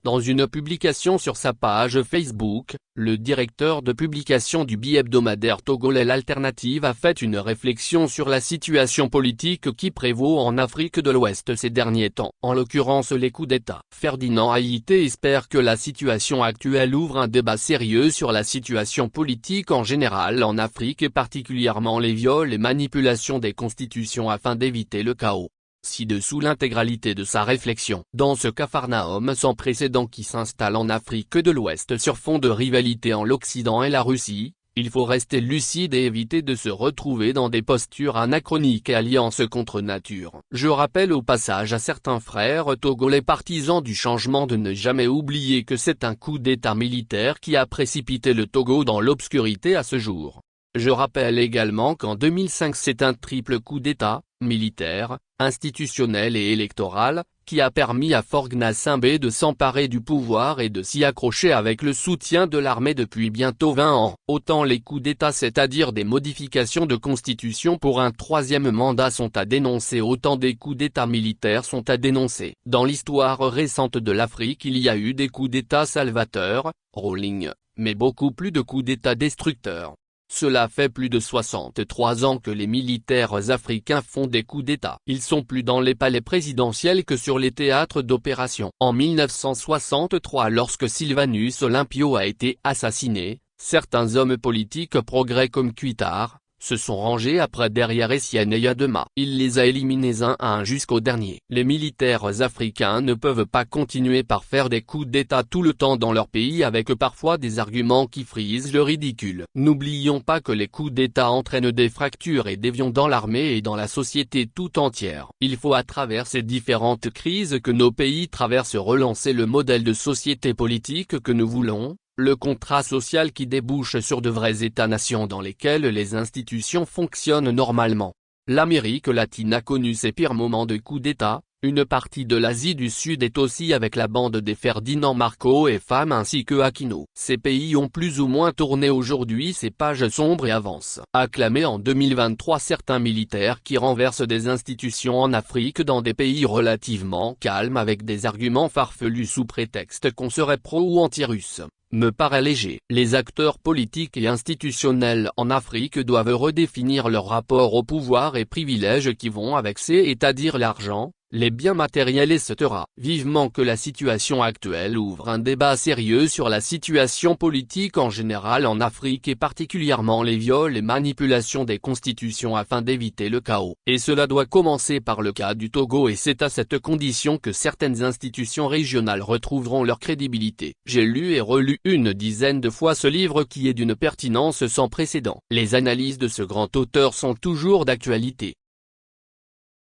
Dans une publication sur sa page Facebook, le directeur de publication du bi-hebdomadaire togolais L'Alternative a fait une réflexion sur la situation politique qui prévaut en Afrique de l'Ouest ces derniers temps, en l'occurrence les coups d'État. Ferdinand Haïté espère que la situation actuelle ouvre un débat sérieux sur la situation politique en général en Afrique et particulièrement les viols et manipulations des constitutions afin d'éviter le chaos. Ci-dessous l'intégralité de sa réflexion. Dans ce capharnaüm sans précédent qui s'installe en Afrique de l'Ouest sur fond de rivalité en l'Occident et la Russie, il faut rester lucide et éviter de se retrouver dans des postures anachroniques et alliances contre nature. Je rappelle au passage à certains frères togolais partisans du changement de ne jamais oublier que c'est un coup d'État militaire qui a précipité le Togo dans l'obscurité à ce jour. Je rappelle également qu'en 2005 c'est un triple coup d'État, militaire, institutionnel et électoral, qui a permis à Faure Gnassingbé de s'emparer du pouvoir et de s'y accrocher avec le soutien de l'armée depuis bientôt 20 ans. Autant les coups d'État, c'est-à-dire des modifications de constitution pour un troisième mandat, sont à dénoncer, autant des coups d'État militaires sont à dénoncer. Dans l'histoire récente de l'Afrique, il y a eu des coups d'État salvateurs, Rowling, mais beaucoup plus de coups d'État destructeurs. Cela fait plus de 63 ans que les militaires africains font des coups d'État. Ils sont plus dans les palais présidentiels que sur les théâtres d'opération. En 1963, lorsque Sylvanus Olympio a été assassiné, certains hommes politiques progrès comme Cuitard se sont rangés après derrière Etienne et Yadema. Il les a éliminés un à un jusqu'au dernier. Les militaires africains ne peuvent pas continuer par faire des coups d'État tout le temps dans leur pays avec parfois des arguments qui frisent le ridicule. N'oublions pas que les coups d'État entraînent des fractures et déviants dans l'armée et dans la société tout entière. Il faut à travers ces différentes crises que nos pays traversent relancer le modèle de société politique que nous voulons, le contrat social qui débouche sur de vrais États-nations dans lesquels les institutions fonctionnent normalement. L'Amérique latine a connu ses pires moments de coups d'État, une partie de l'Asie du Sud est aussi avec la bande des Ferdinand Marcos et femmes ainsi que Aquino. Ces pays ont plus ou moins tourné aujourd'hui ces pages sombres et avancent. Acclamés en 2023 certains militaires qui renversent des institutions en Afrique dans des pays relativement calmes avec des arguments farfelus sous prétexte qu'on serait pro ou anti-russe, me paraît léger. Les acteurs politiques et institutionnels en Afrique doivent redéfinir leur rapport au pouvoir et privilèges qui vont avec c'est-à-dire l'argent, les biens matériels etc. Vivement que la situation actuelle ouvre un débat sérieux sur la situation politique en général en Afrique et particulièrement les viols et manipulations des constitutions afin d'éviter le chaos. Et cela doit commencer par le cas du Togo et c'est à cette condition que certaines institutions régionales retrouveront leur crédibilité. J'ai lu et relu une dizaine de fois ce livre qui est d'une pertinence sans précédent. Les analyses de ce grand auteur sont toujours d'actualité.